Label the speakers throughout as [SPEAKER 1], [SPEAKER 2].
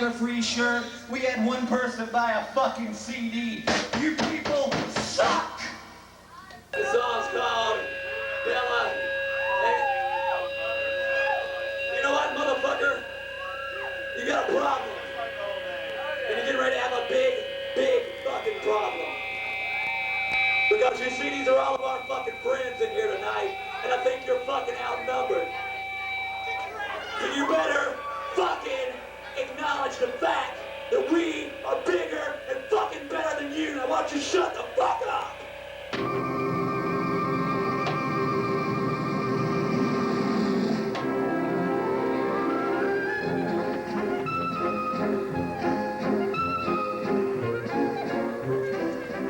[SPEAKER 1] a free shirt. We had one person buy a fucking CD. You people suck!
[SPEAKER 2] The song's called Bella. You know what, motherfucker? You got a problem. And you're getting ready to have a big, big fucking problem. Because you see, these are all of our fucking friends in here tonight, and I think you're fucking outnumbered. So you better fucking acknowledge the fact that we are bigger and fucking better than you, and I want you to shut the fuck up!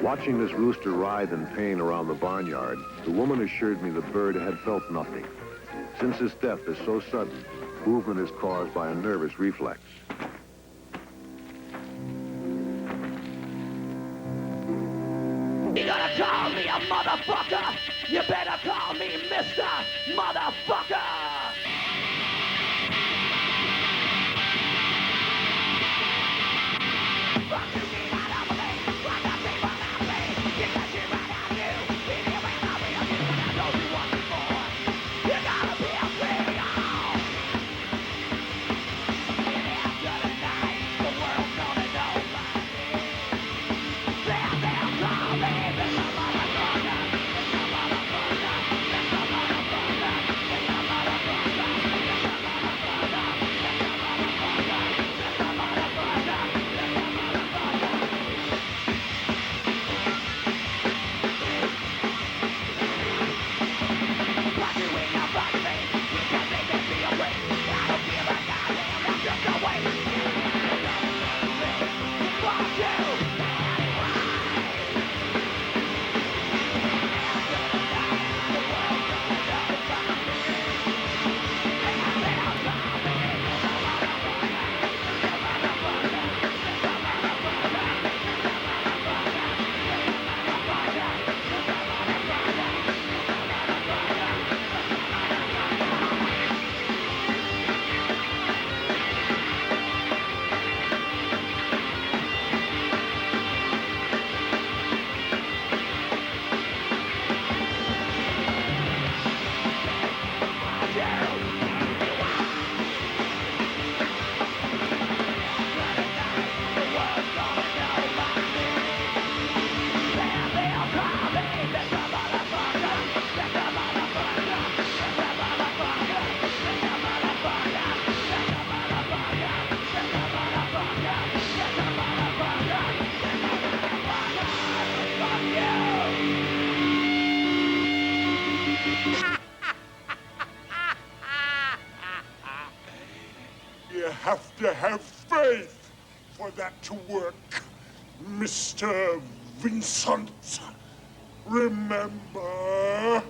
[SPEAKER 3] Watching this rooster writhe in pain around the barnyard, the woman assured me the bird had felt nothing. Since his death is so sudden, movement is caused by a nervous reflex.
[SPEAKER 4] You gonna call me a motherfucker? You better call me Mr. Motherfucker!
[SPEAKER 5] You have to have faith for that to work, Mr. Vincent. Remember?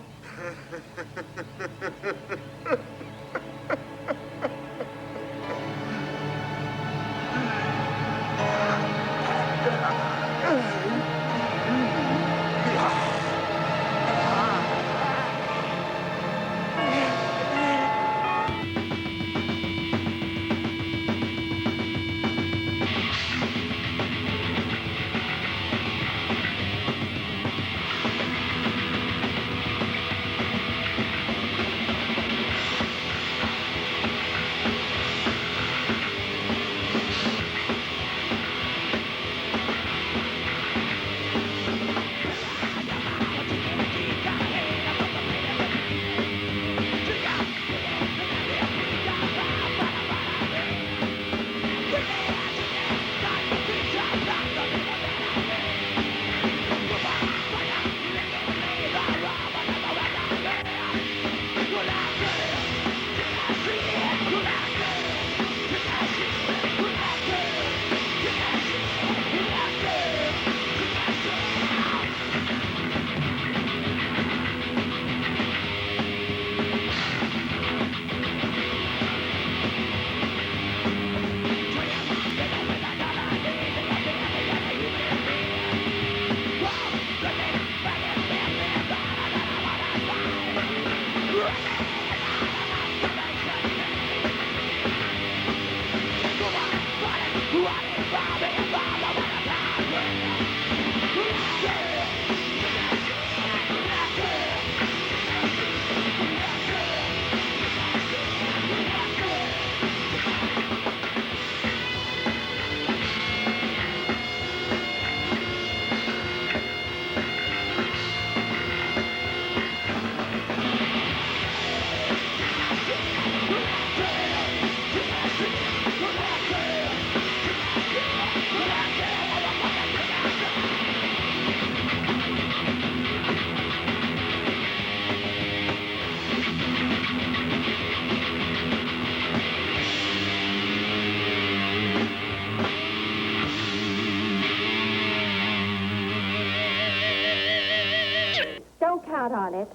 [SPEAKER 6] Don't count on it.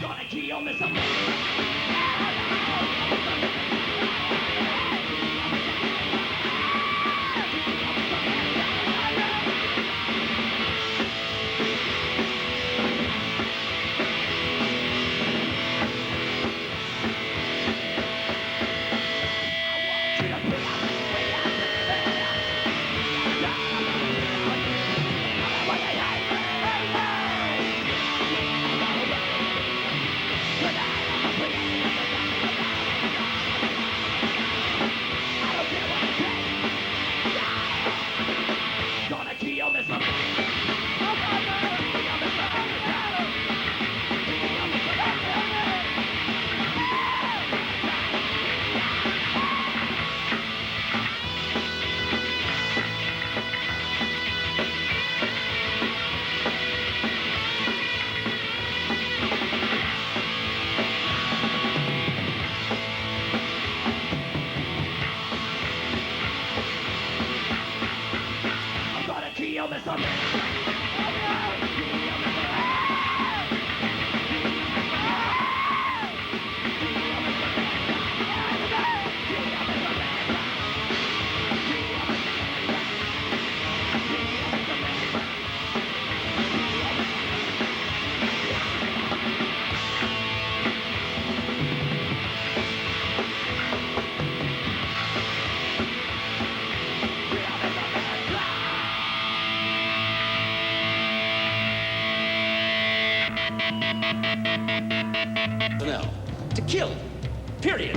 [SPEAKER 4] Gonna kill me some. Gonna kill me some. I'm gonna kill me some.
[SPEAKER 2] No. To kill. Period.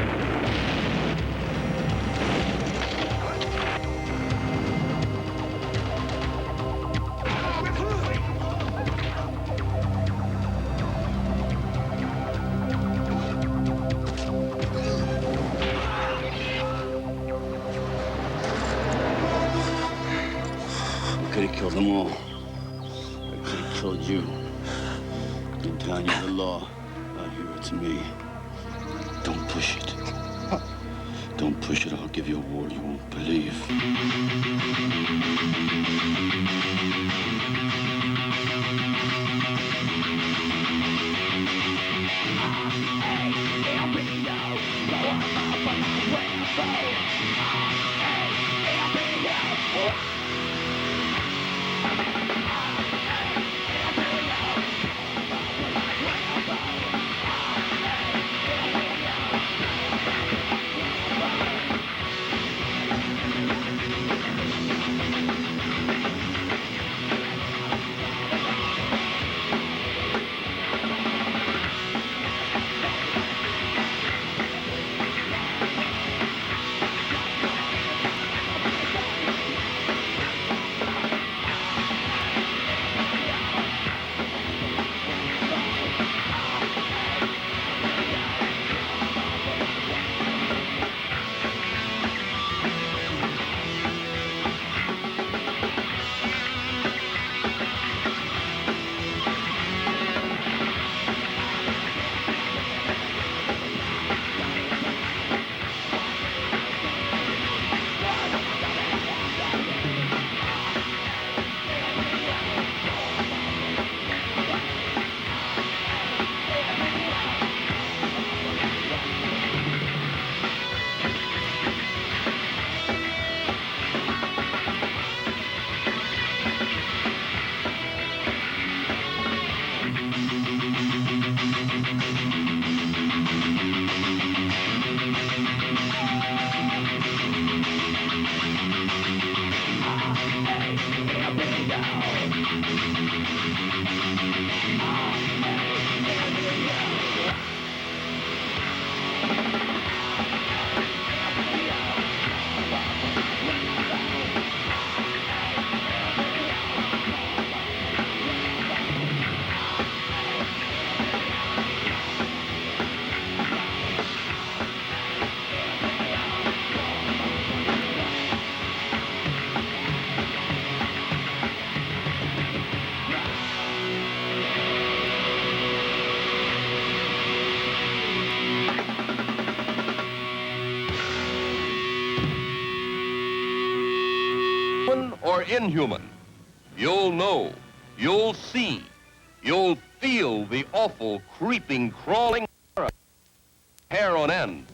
[SPEAKER 7] I could have killed them all. I could have killed you. I'm telling you the law. Out here, it's me. Don't push it. Don't push it. I'll give you a war you won't believe.
[SPEAKER 8] Or inhuman, you'll know, you'll see, you'll feel the awful, creeping, crawling horror. Hair on end.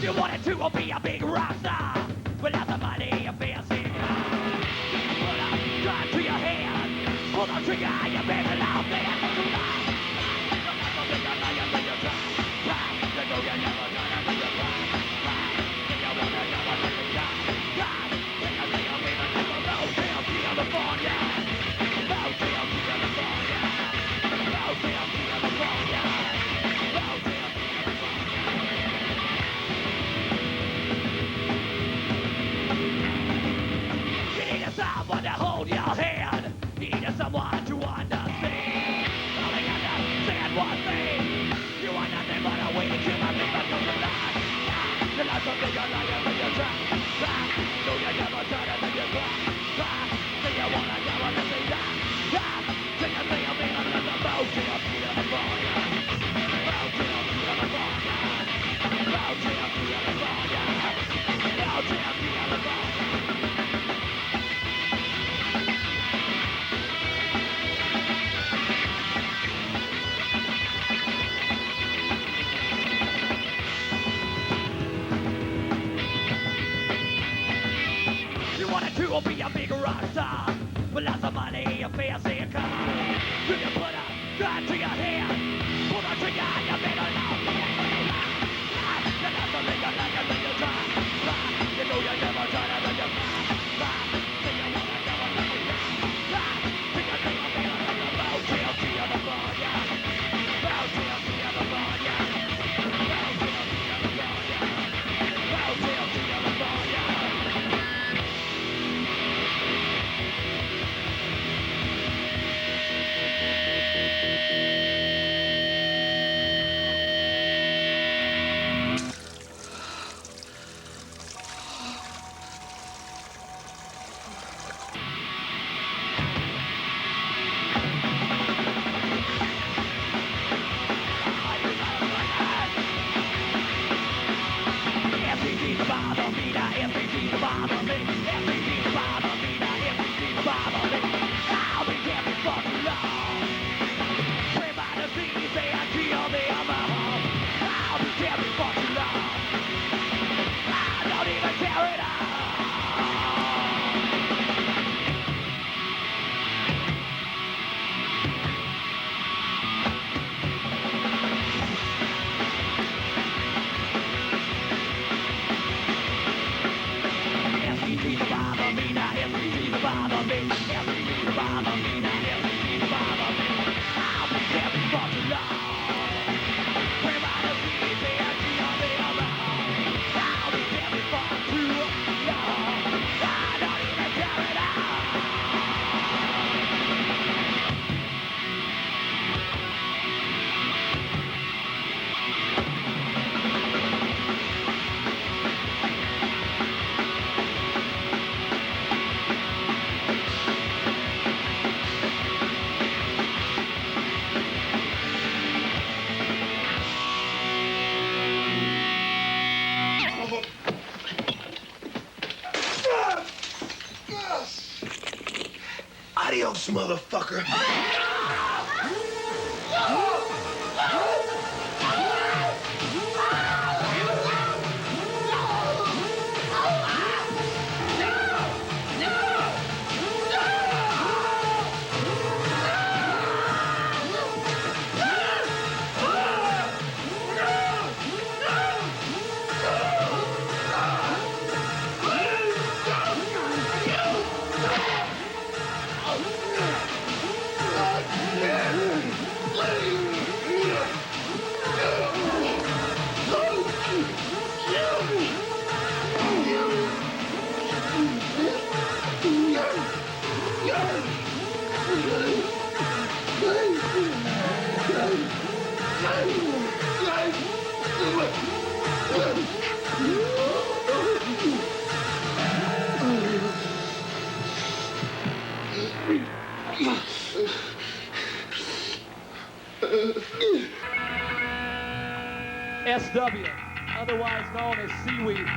[SPEAKER 4] You wanted to be a big rock star without the money and fancy car. Put a gun to your head, pull the trigger, you better out there. Motel Killafornia, Motel Killafornia, Motel Killafornia, Motel Killafornia. You need someone to hold your hand. you're someone to understand. All I understand was me. You are nothing but a weak human being, but you're alive. You like something you're lying when you try. So you never turn it when you cry. Do you wanna go on and say that? Do you think I'm being under the Motel Killafornia? Motel Killafornia. Motel Killafornia. Motel Killafornia. You wanted to be a big rock star, with lots of money, a fancy car. Do you put a gun to your head? Pull the trigger, you better not be a killer. You love to live your life until you try. You know you never try to make it fly. Do you wanna go on and die? Do you think I'm better than the Motel Killafornia? Motel Killafornia. Motel Killafornia. Motel Killafornia. FDQ bother me, now FDQ bother me. FDQ bother me, now FDQ bother me. I'll be careful for too long. Pray by the seas, they are kill the other half. I'll be careful for too long. I don't even care it all. FDQ bother me, now FDQ bother me. FDQ bother me, now FDQ bother me. I'll be careful for too long. Pray by the seas, they are kill the other half. I'll be careful for too long. I don't even care it all.
[SPEAKER 9] Adios, motherfucker.
[SPEAKER 10] S.W, otherwise known as Seaweed.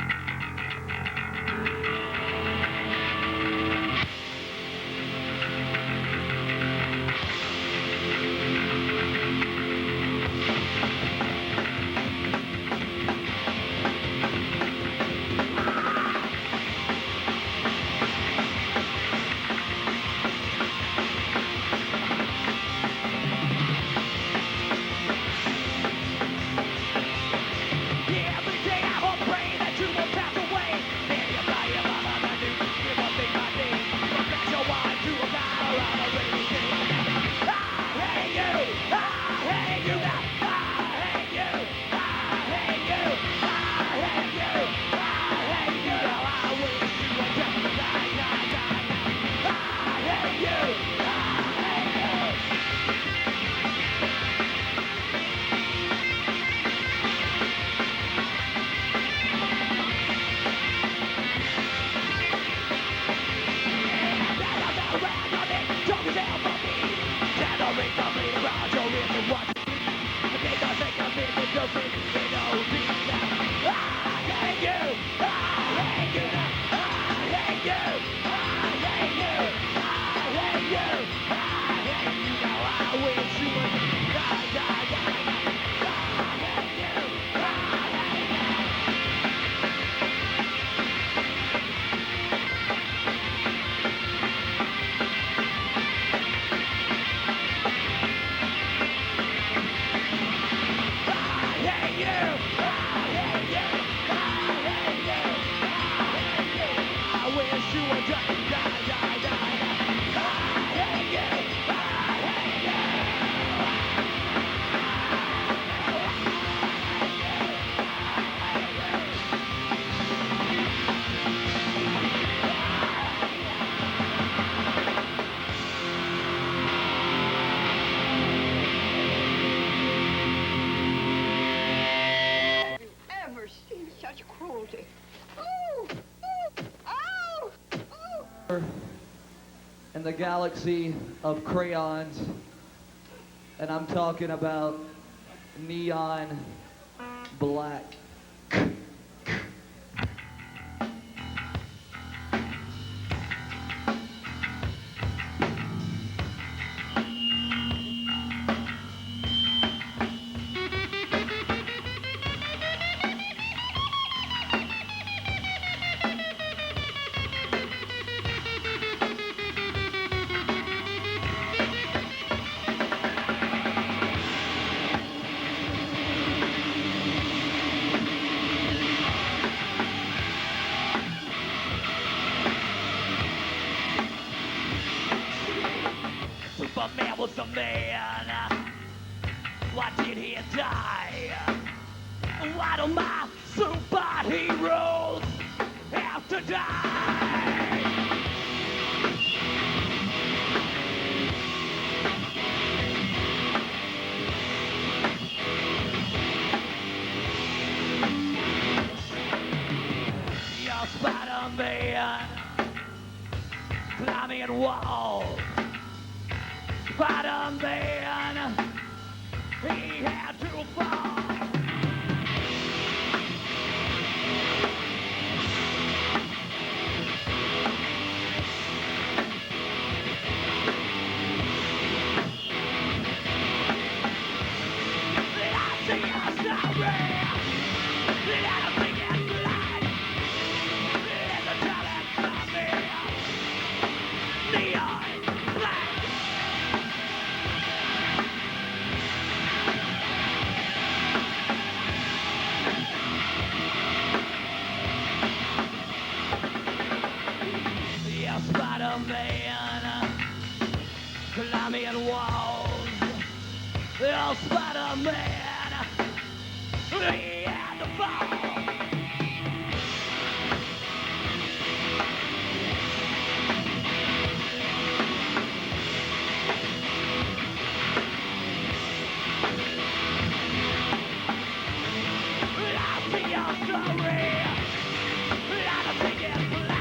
[SPEAKER 4] Every day I hope, pray that you will you will die, die, die, die. I hate you, I hate you.
[SPEAKER 11] Ever seen such cruelty? Oh, oh, oh.
[SPEAKER 10] In the galaxy of crayons, and I'm talking about neon black.
[SPEAKER 4] Superman was a man. Why did he die? Why do my superheroes have to die? You're Spider-Man, climbing walls. Spider-Man, he had to fall. Spider-Man, climbing walls. Oh, Spider-Man, he had to fall. I see your story. I don't think it's black.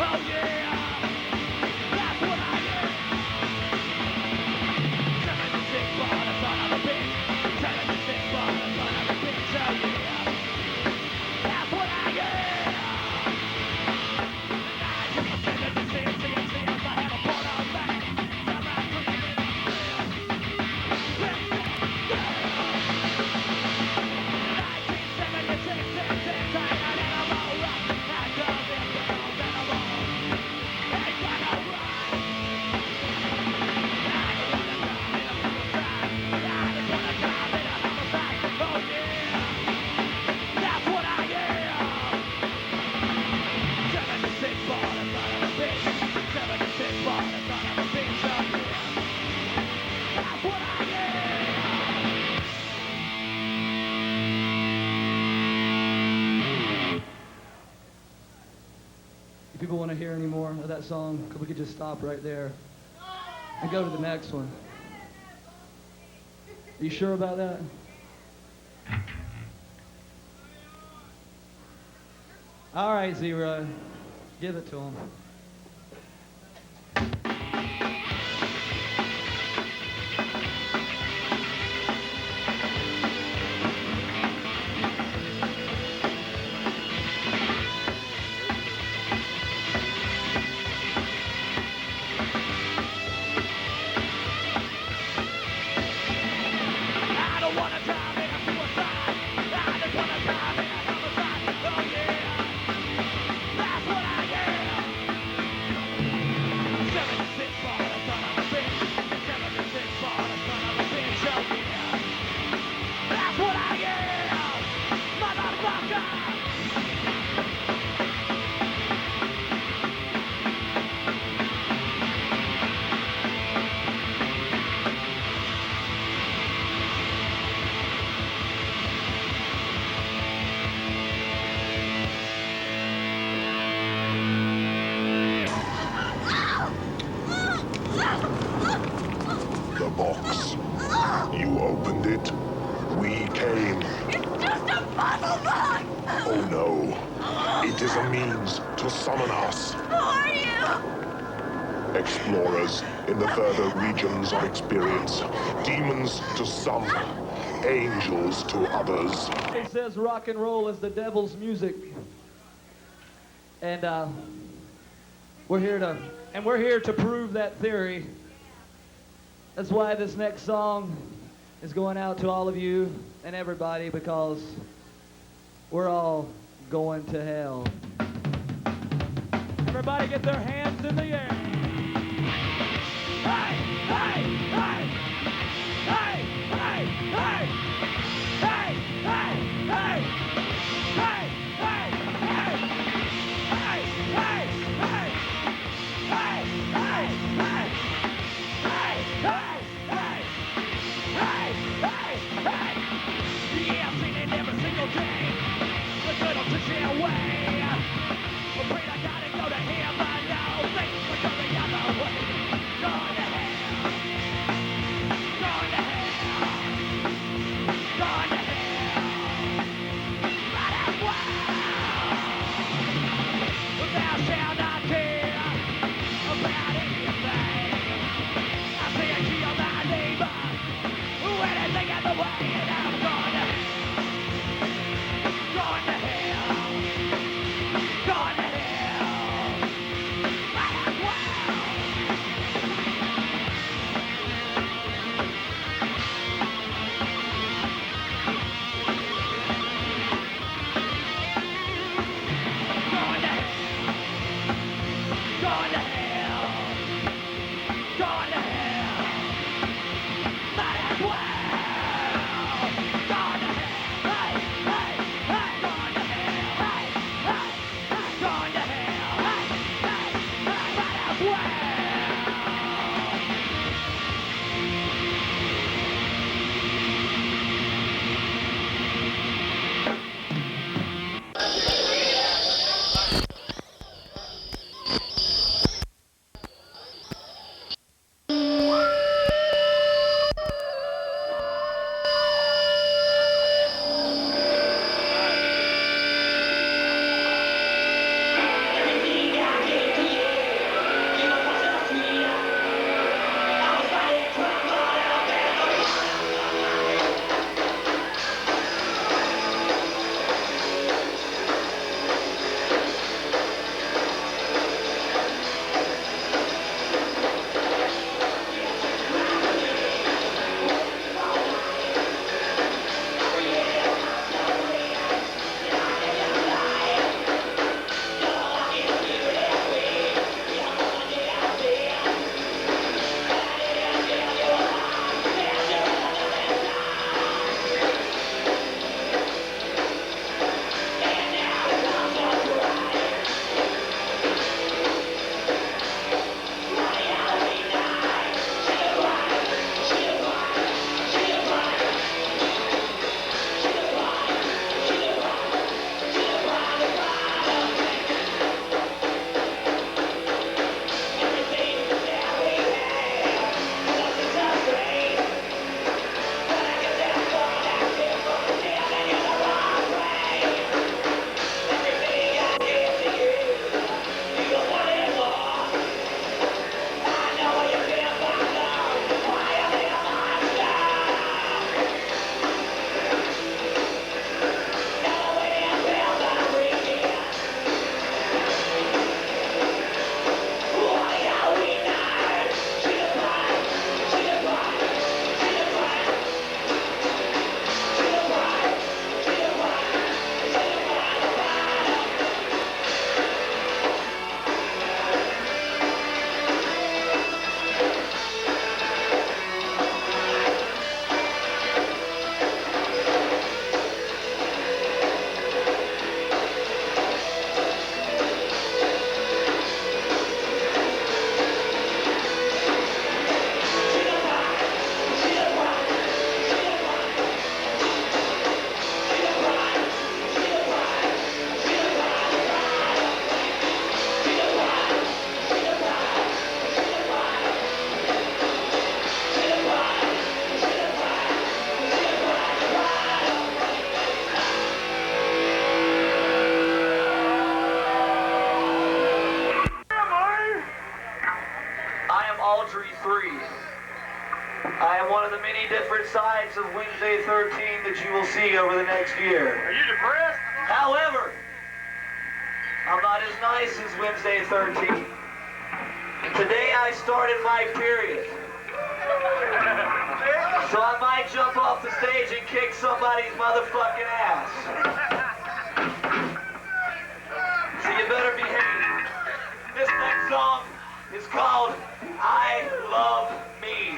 [SPEAKER 4] Oh yeah!
[SPEAKER 10] want to hear any more of that song, we could just stop right there and go to the next one. Are you sure about that? All right, Zero. Give it to him.
[SPEAKER 5] The box. You opened it. We came.
[SPEAKER 11] It's just a puzzle box!
[SPEAKER 5] Oh no. It is a means to summon us.
[SPEAKER 11] Who are you?
[SPEAKER 5] Explorers in the further regions of experience. Demons to some. Angels to others.
[SPEAKER 10] It says rock and roll is the devil's music. And we're here to prove that theory. That's why this next song is going out to all of you and everybody, because we're all going to hell. Everybody get their hands in the air. Hey, hey, hey! Hey, hey, hey! Hey, hey, hey! Hey, hey, hey! Hey, hey, hey! Hey, hey, hey! Hey, hey, hey! Hey, hey, hey! Yeah, I've seen it every single day. The good old Christian way. Afraid I gotta go to heaven now. Things are going the other way. Going to hell. Going to hell. Going to hell. Right as well. Thou shalt not care about anything. I say I kill my neighbor. Anything in the way, and I'm going to hell. Going to hell. Going to hell. Right as well. Going to hell. Going to hell. Going to hell. Might as well. Going to hell. Hey, hey, hey. Going to hell. Hey, hey, hey. Going to hell. Hey, hey, hey. Might as well.
[SPEAKER 2] sides of Wednesday 13 that you will see over the next year.
[SPEAKER 10] Are you depressed?
[SPEAKER 2] However, I'm not as nice as Wednesday 13. Today I started my period. So I might jump off the stage and kick somebody's motherfucking ass. So you better behave. This next song is called I Love Me.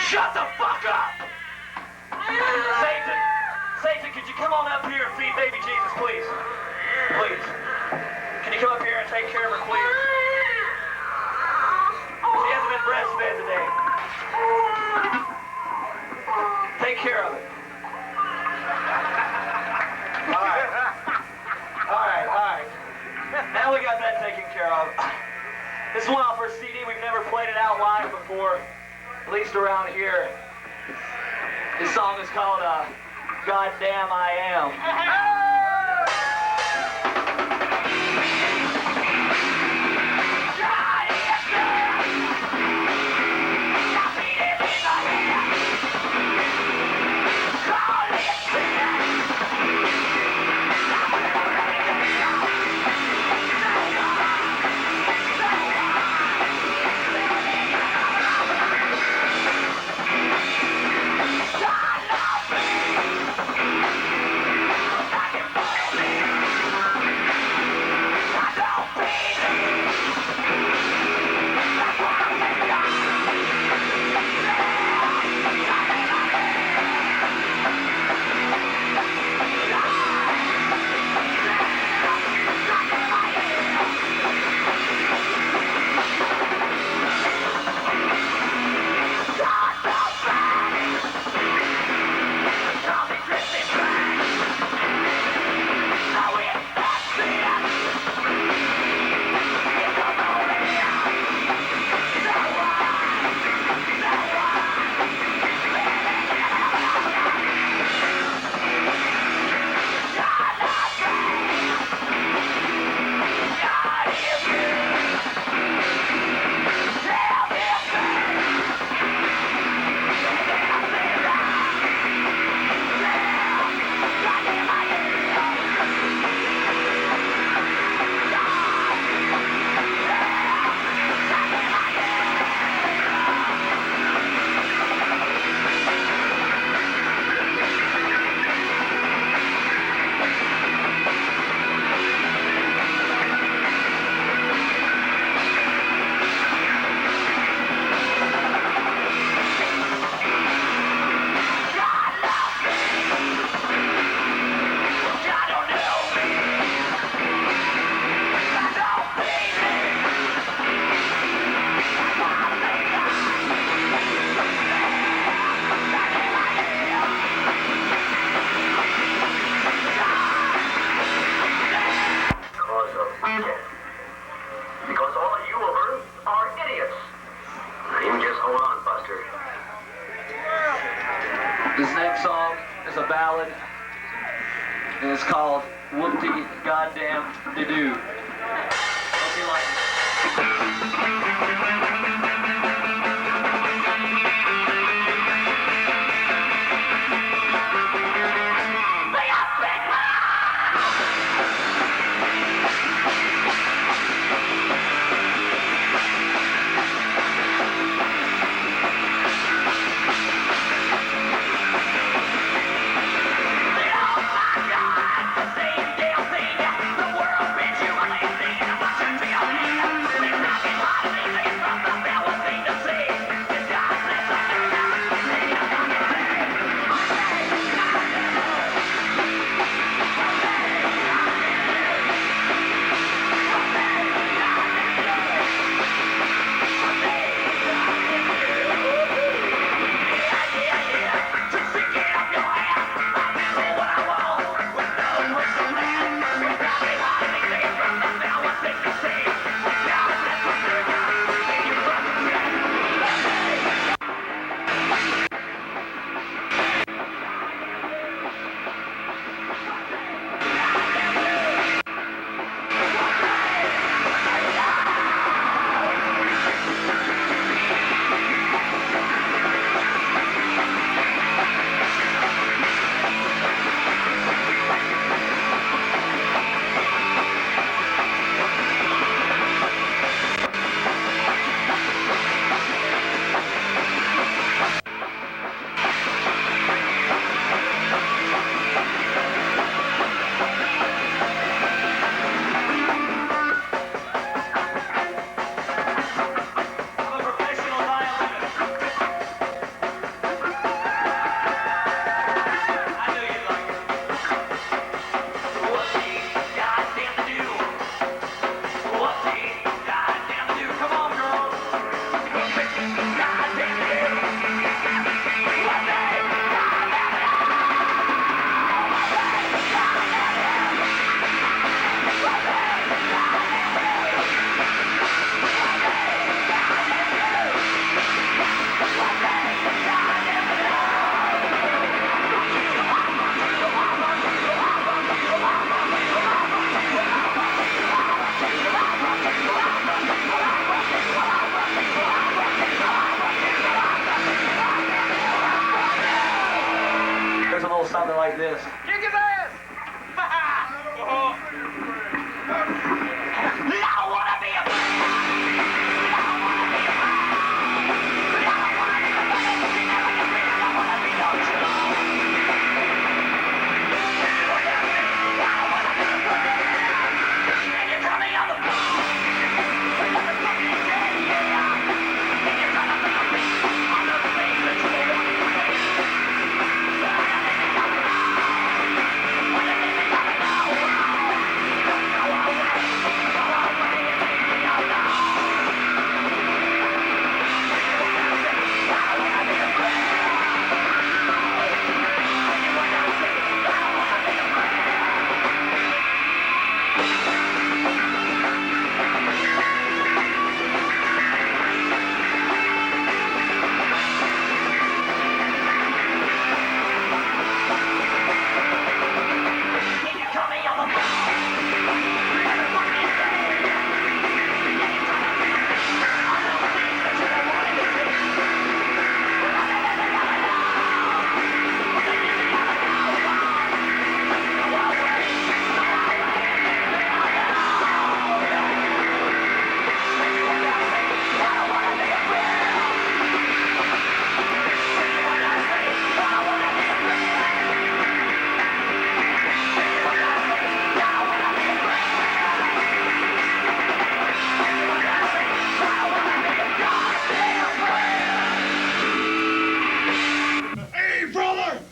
[SPEAKER 2] Shut the fuck up! Satan! Satan, could you come on up here and feed baby Jesus, please? Please. Can you come up here and take care of her, please? She hasn't been breastfed today. Take care of it. Alright. Now we got that taken care of. This is one off our CD. We've never played it out live before, at least around here. This song is called Goddamn I Am.
[SPEAKER 1] ballad, and it's called Whoop-de-Goddamn-de-Doo. Hope you like something like this.
[SPEAKER 10] Kick his ass!
[SPEAKER 4] I wanna be a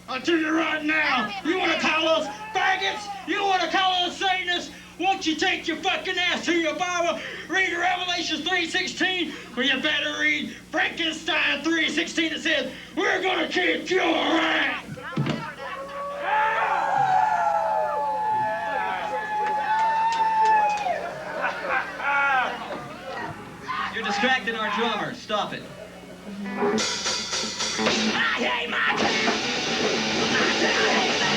[SPEAKER 10] I'll tell you right now, you want to call us faggots? You want to call us Satanists? Won't you take your fucking ass to your Bible, read Revelation 3:16, or you better read Frankenstein 3:16 that says, we're gonna kick your ass!
[SPEAKER 1] You're distracting our drummer. Stop it.
[SPEAKER 4] I hate my town. My town hates me.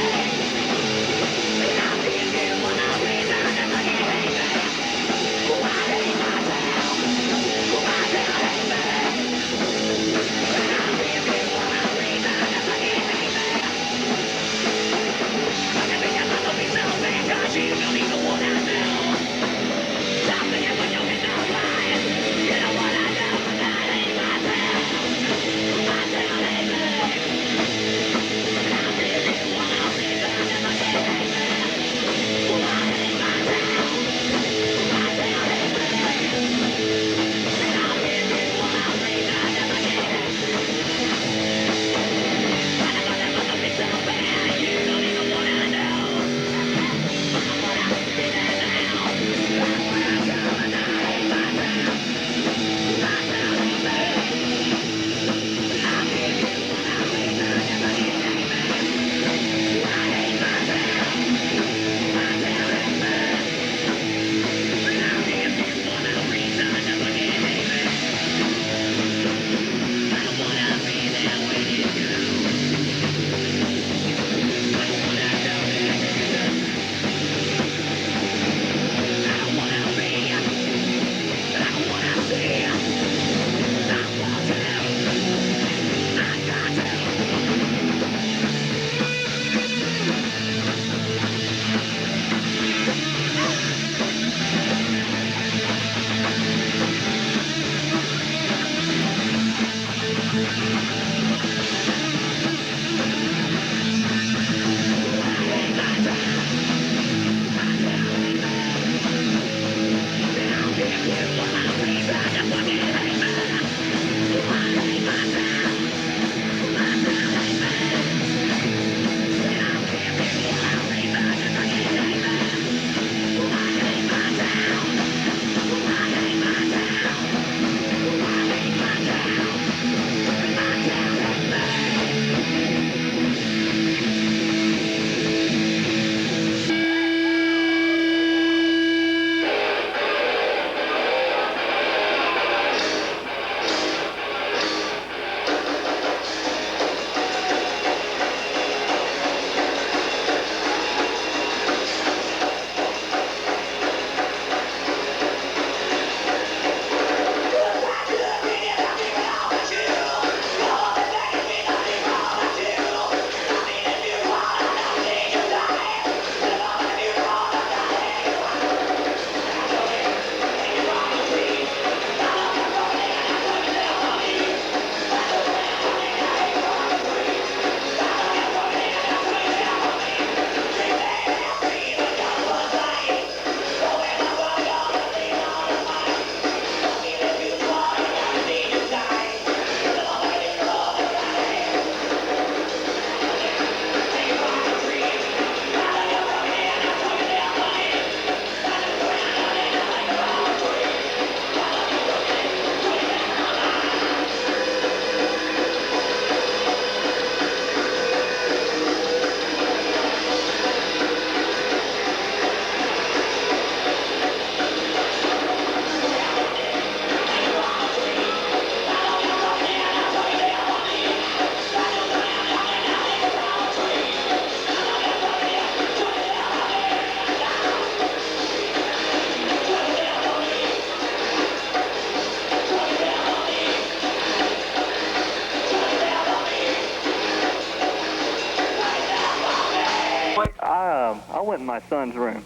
[SPEAKER 12] I went in my son's room,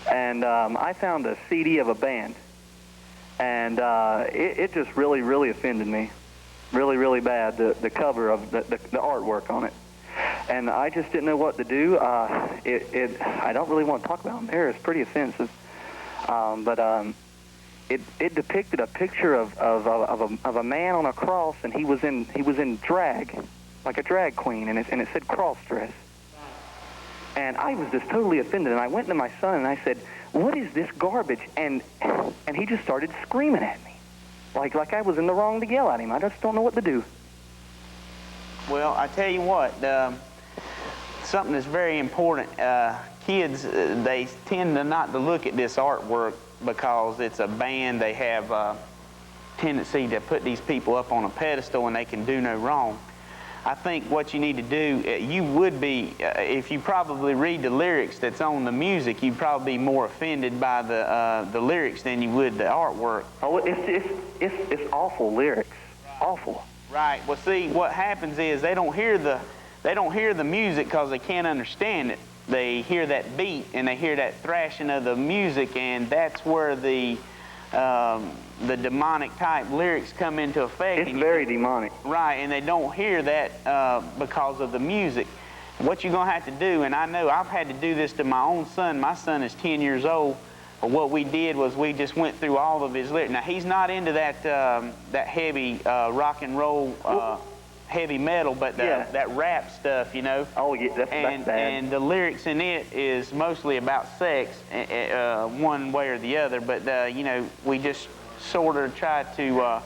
[SPEAKER 12] and I found a CD of a band, and it just really, really offended me, really, really bad. The cover of the artwork on it, and I just didn't know what to do. I don't really want to talk about it there. It's pretty offensive, but it depicted a picture of a man on a cross, and he was in drag, like a drag queen, and it said cross dress. And I was just totally offended, and I went to my son and I said, "What is this garbage?" And he just started screaming at me, like I was in the wrong to yell at him. I just don't know what to do.
[SPEAKER 13] Well, I tell you what, something that's very important. Kids, they tend to not to look at this artwork because it's a band. They have a tendency to put these people up on a pedestal and they can do no wrong. I think what you need to do, you would be, if you probably read the lyrics that's on the music, you'd probably be more offended by the lyrics than you would the artwork.
[SPEAKER 12] Oh, it's awful lyrics, awful.
[SPEAKER 13] Right. Well, see, what happens is they don't hear the music because they can't understand it. They hear that beat and they hear that thrashing of the music, and that's where the demonic type lyrics come into effect.
[SPEAKER 12] It's very demonic.
[SPEAKER 13] Right, and they don't hear that because of the music. What you're going to have to do, and I know I've had to do this to my own son. My son is 10 years old. But what we did was we just went through all of his lyrics. Now, he's not into that heavy rock and roll, heavy metal, but that rap stuff, you know.
[SPEAKER 12] Oh, yeah, that's bad.
[SPEAKER 13] And the lyrics in it is mostly about sex, one way or the other. But, you know, we just sort of try to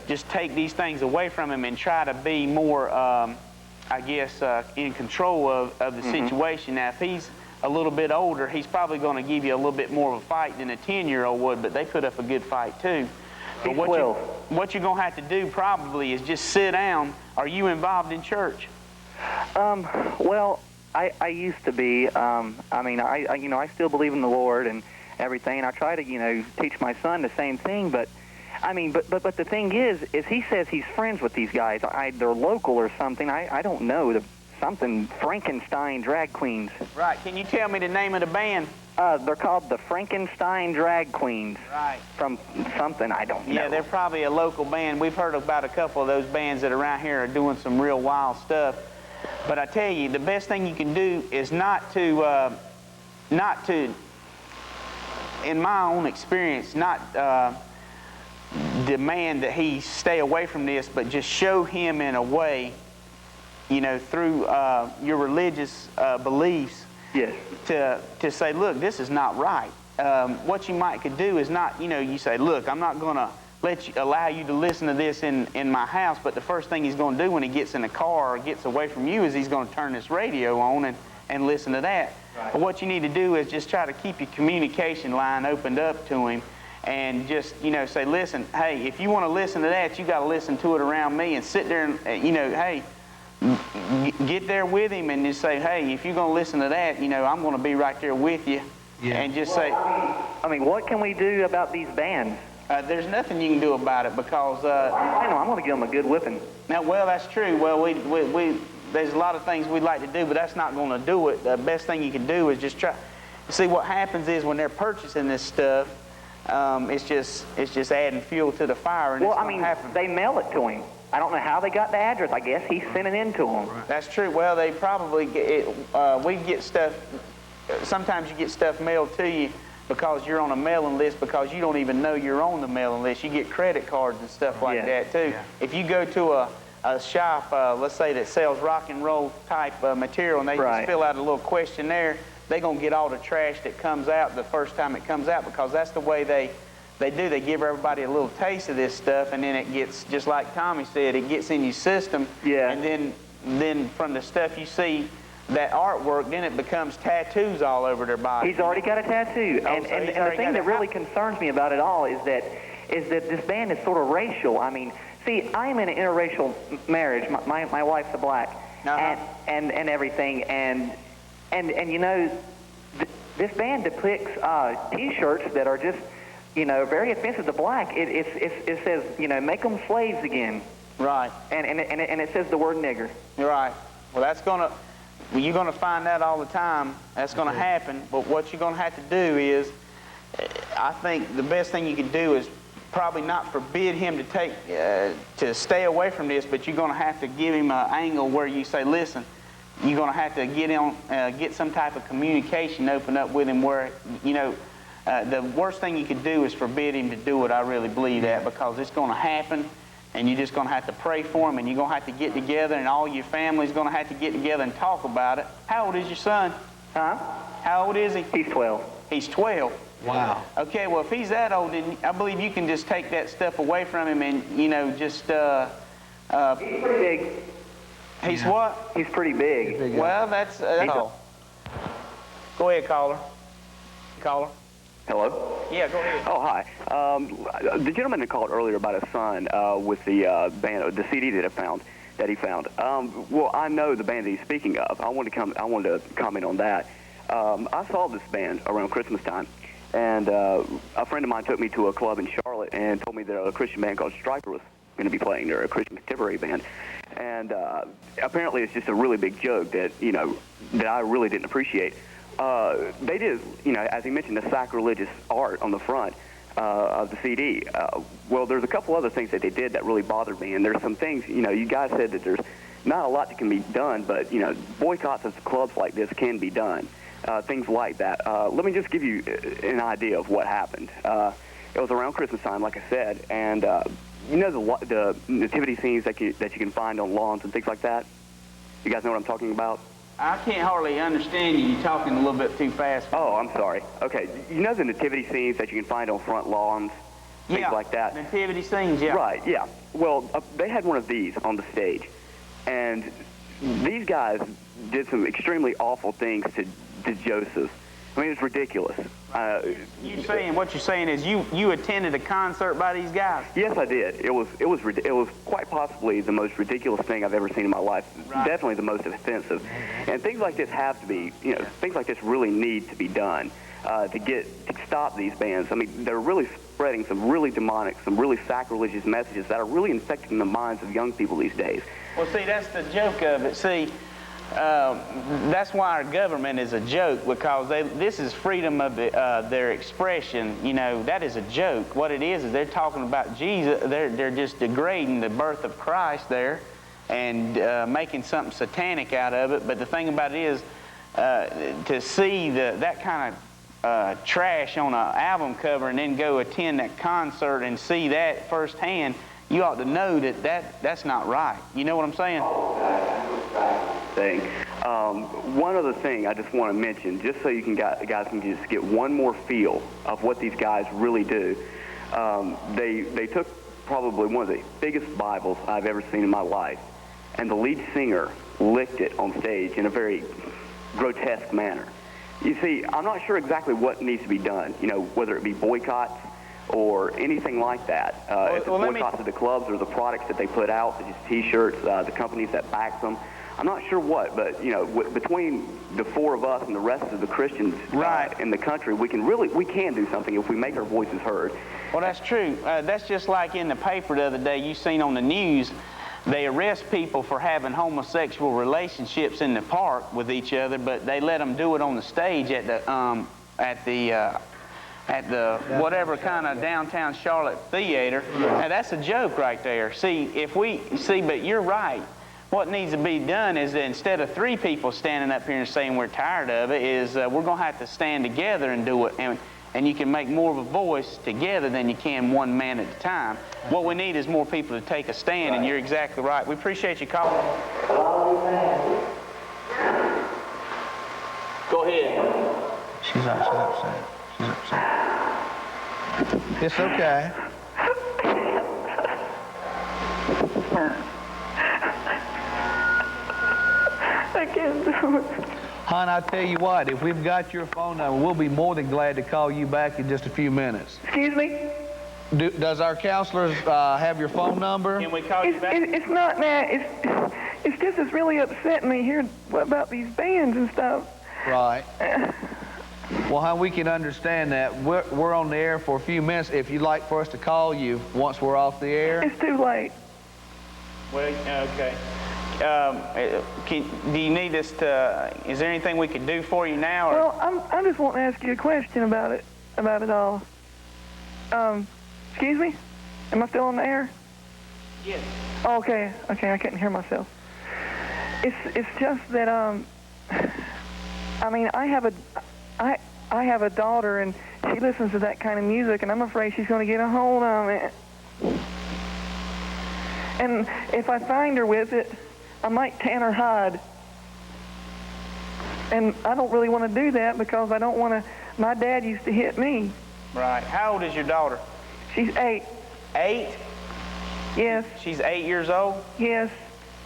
[SPEAKER 13] just take these things away from him and try to be more, I guess, in control of the situation. Now, if he's a little bit older, he's probably going to give you a little bit more of a fight than a 10-year-old would, but they put up a good fight, too. But what you're going to have to do probably is just sit down. Are you involved in church?
[SPEAKER 12] Well, I used to be. I mean, I still believe in the Lord and everything, and I try to, teach my son the same thing. But I mean, but the thing is he says he's friends with these guys. They're local or something. I don't know. Something Frankenstein drag queens.
[SPEAKER 13] Right. Can you tell me the name of the band?
[SPEAKER 12] They're called the Frankenstein drag queens.
[SPEAKER 13] Right.
[SPEAKER 12] From something I don't know.
[SPEAKER 13] Yeah, they're probably a local band. We've heard about a couple of those bands that around here are doing some real wild stuff. But I tell you, the best thing you can do is not to, in my own experience, not demand that he stay away from this, but just show him in a way, through your religious beliefs.
[SPEAKER 12] Yes.
[SPEAKER 13] To say, look, this is not right. What you might could do is not, you say, look, I'm not going to allow you to listen to this in my house, but the first thing he's going to do when he gets in a car or gets away from you is he's going to turn this radio on and listen to that. Right. But what you need to do is just try to keep your communication line opened up to him and just, say, listen, hey, if you want to listen to that, you got to listen to it around me and sit there and, hey, get there with him and just say, hey, if you're going to listen to that, I'm going to be right there with you. Yeah. And just say...
[SPEAKER 12] I mean, what can we do about these bands?
[SPEAKER 13] There's nothing you can do about it because...
[SPEAKER 12] I know, I'm going to give them a good whipping.
[SPEAKER 13] Now, well, that's true. Well, we there's a lot of things we'd like to do, but that's not going to do it. The best thing you can do is just try... See, what happens is when they're purchasing this stuff, it's just adding fuel to the fire. And
[SPEAKER 12] well, I mean, they mail it to him. I don't know how they got the address. I guess he sent it in to them.
[SPEAKER 13] Right. That's true. Well, they probably we get stuff. Sometimes you get stuff mailed to you because you're on a mailing list because you don't even know you're on the mailing list. You get credit cards and stuff like that too. Yeah. If you go to a shop, let's say that sells rock and roll type material, and they just fill out a little questionnaire, they're gonna get all the trash that comes out the first time it comes out because that's the way they do. They give everybody a little taste of this stuff, and then it gets, just like Tommy said, it gets in your system.
[SPEAKER 12] Yeah.
[SPEAKER 13] And then from the stuff you see, that artwork, then it becomes tattoos all over their body.
[SPEAKER 12] He's already got a tattoo. And the thing that really concerns me about it all is that this band is sort of racial. I mean, see, I'm in an interracial marriage. My wife's a black, and everything, and this band depicts T-shirts that are just, very offensive to black. It says, make them slaves again.
[SPEAKER 13] Right.
[SPEAKER 12] And it says the word nigger.
[SPEAKER 13] Right. Well, well, you're going to find that all the time. That's going to happen. But what you're going to have to do is, I think the best thing you can do is probably not forbid him to stay away from this, but you're going to have to give him an angle where you say, listen, you're going to have to get some type of communication open up with him where, you know, the worst thing you could do is forbid him to do it. I really believe that, because it's going to happen, and you're just going to have to pray for him, and you're going to have to get together, and all your family's going to have to get together and talk about it. How old is your son?
[SPEAKER 12] Huh?
[SPEAKER 13] How old is he?
[SPEAKER 12] He's 12.
[SPEAKER 13] He's 12.
[SPEAKER 12] Wow.
[SPEAKER 13] Okay, well, if he's that old, then I believe you can just take that stuff away from him and, you know, just...
[SPEAKER 12] He's pretty big.
[SPEAKER 13] He's what?
[SPEAKER 12] He's pretty big.
[SPEAKER 13] Well, that's all. Go ahead, caller. Caller.
[SPEAKER 14] Hello?
[SPEAKER 13] Yeah, go ahead.
[SPEAKER 14] Oh, hi. The gentleman that called earlier about his son with the band, the CD that he found. Well, I know the band that he's speaking of. I wanted to comment on that. I saw this band around Christmas time, and a friend of mine took me to a club in Charlotte and told me that a Christian band called Striker was going to be playing. They're a Christian contemporary band, and apparently it's just a really big joke that, you know, that I really didn't appreciate. They did, you know, as he mentioned, the sacrilegious art on the front of the CD. Well, there's a couple other things that they did that really bothered me, and there's some things, you know, you guys said that there's not a lot that can be done, but, you know, boycotts of clubs like this can be done. Things like that. Let me just give you an idea of what happened. It was around Christmas time, like I said, and you know the nativity scenes that you can find on lawns and things like that? You guys know what I'm talking about?
[SPEAKER 13] I can't hardly understand you. You're talking a little bit too fast.
[SPEAKER 14] Oh, I'm sorry. Okay, you know the nativity scenes that you can find on front lawns, things like that?
[SPEAKER 13] Nativity scenes, yeah.
[SPEAKER 14] Right, yeah. Well, they had one of these on the stage, and these guys did some extremely awful things to Joseph. I mean, it's ridiculous.
[SPEAKER 13] What you're saying is you attended a concert by these guys?
[SPEAKER 14] Yes, I did. It was quite possibly the most ridiculous thing I've ever seen in my life. Right. Definitely the most offensive. And things like this have to be, you know, things like this really need to be done to stop these bands. I mean, they're really spreading some really demonic, some really sacrilegious messages that are really infecting the minds of young people these days.
[SPEAKER 13] Well, see, that's the joke of it. See, that's why our government is a joke, because this is freedom of their expression. You know, that is a joke. What it is they're talking about Jesus. They're just degrading the birth of Christ there and making something satanic out of it. But the thing about it is to see that kind of trash on an album cover and then go attend that concert and see that firsthand, you ought to know that's not right. You know what I'm saying?
[SPEAKER 14] One other thing I just want to mention, just so you guys can just get one more feel of what these guys really do. They took probably one of the biggest Bibles I've ever seen in my life, and the lead singer licked it on stage in a very grotesque manner. You see, I'm not sure exactly what needs to be done, you know, whether it be boycotts or anything like that. If it's boycotts of the clubs or the products that they put out, such as T-shirts, the companies that back them. I'm not sure what, but, you know, between the four of us and the rest of the Christians in the country, we can do something if we make our voices heard.
[SPEAKER 13] Well, that's true. That's just like in the paper the other day, you seen on the news, they arrest people for having homosexual relationships in the park with each other, but they let them do it on the stage at the whatever kind of downtown Charlotte theater. Now, that's a joke right there. But you're right. What needs to be done is that instead of 3 people standing up here and saying we're tired of it, is we're going to have to stand together and do it. And you can make more of a voice together than you can one man at a time. What we need is more people to take a stand, and you're exactly right. We appreciate you calling. Go ahead.
[SPEAKER 15] She's upset. She's upset. It's okay.
[SPEAKER 16] I can't do it.
[SPEAKER 15] Hon, I tell you what, if we've got your phone number, we'll be more than glad to call you back in just a few minutes.
[SPEAKER 16] Excuse me?
[SPEAKER 15] Does our counselors have your phone number?
[SPEAKER 13] Can we call you back?
[SPEAKER 16] It's not that. It's just it's really upsetting me hearing about these bands and stuff.
[SPEAKER 15] Right. Well, hon, we can understand that. We're on the air for a few minutes. If you'd like for us to call you once we're off the air.
[SPEAKER 16] It's too late.
[SPEAKER 13] Well, okay. Do you need us to? Is there anything we could do for you now? Or?
[SPEAKER 16] Well, I just want to ask you a question about it all. Excuse me? Am I still on the air?
[SPEAKER 13] Yes.
[SPEAKER 16] Oh, okay, I couldn't hear myself. It's just that I mean, I have a daughter, and she listens to that kind of music, and I'm afraid she's going to get a hold of it. And if I find her with it, I might tan her hide. And I don't really want to do that because I don't want to. My dad used to hit me.
[SPEAKER 13] Right. How old is your daughter?
[SPEAKER 16] She's 8.
[SPEAKER 13] 8?
[SPEAKER 16] Yes.
[SPEAKER 13] She's 8 years old?
[SPEAKER 16] Yes.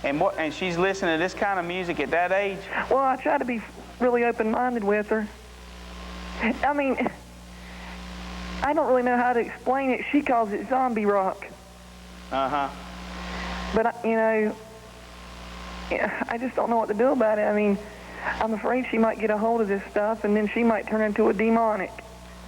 [SPEAKER 13] And she's listening to this kind of music at that age?
[SPEAKER 16] Well, I try to be really open-minded with her. I mean, I don't really know how to explain it. She calls it zombie rock.
[SPEAKER 13] Uh-huh.
[SPEAKER 16] But, you know, I just don't know what to do about it. I mean, I'm afraid she might get a hold of this stuff, and then she might turn into a demonic.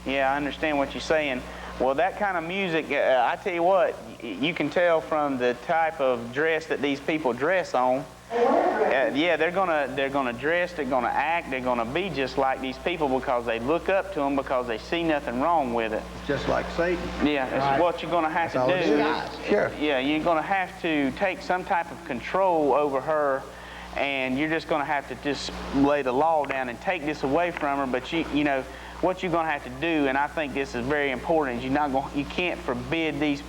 [SPEAKER 13] Yeah, I understand what you're saying. Well, that kind of music, I tell you what, you can tell from the type of dress that these people dress on. Yeah, they're gonna dress, they're gonna act, they're gonna be just like these people because they look up to them because they see nothing wrong with it.
[SPEAKER 15] It's just like Satan.
[SPEAKER 13] Yeah, it's
[SPEAKER 15] right.
[SPEAKER 13] What you're gonna have
[SPEAKER 15] That's
[SPEAKER 13] to do.
[SPEAKER 15] all it is. Sure.
[SPEAKER 13] Yeah, you're gonna have to take some type of control over her, and you're just gonna have to just lay the law down and take this away from her. But you know. What you're going to have to do, and I think this is very important, is you can't forbid these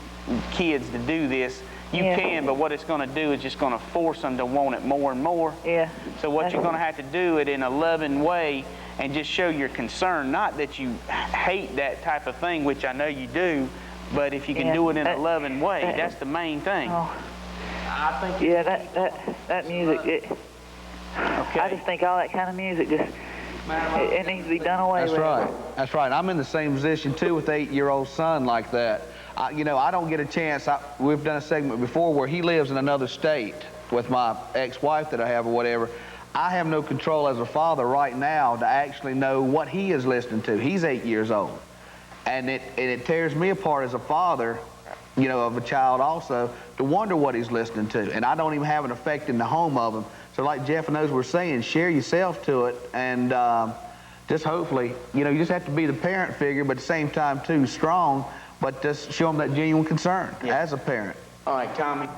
[SPEAKER 13] kids to do this. You can, but what it's going to do is just going to force them to want it more and more.
[SPEAKER 16] Yeah.
[SPEAKER 13] So what you're going to have to do it in a loving way and just show your concern. Not that you hate that type of thing, which I know you do, but if you can do it in a loving way, that's the main thing.
[SPEAKER 16] Oh.
[SPEAKER 13] I think.
[SPEAKER 16] Yeah, that music.
[SPEAKER 13] Okay.
[SPEAKER 16] I just think all that kind of music it needs to be done away with.
[SPEAKER 15] That's right. That's right. I'm in the same position, too, with an 8-year-old son like that. You know, I don't get a chance. We've done a segment before where he lives in another state with my ex-wife that I have or whatever. I have no control as a father right now to actually know what he is listening to. He's 8 years old. And it tears me apart as a father, you know, of a child also, to wonder what he's listening to. And I don't even have an effect in the home of him. So like Jeff and those were saying, share yourself to it, and just hopefully, you know, you just have to be the parent figure, but at the same time, too, strong, but just show them that genuine concern as a parent.
[SPEAKER 13] All right, Tommy.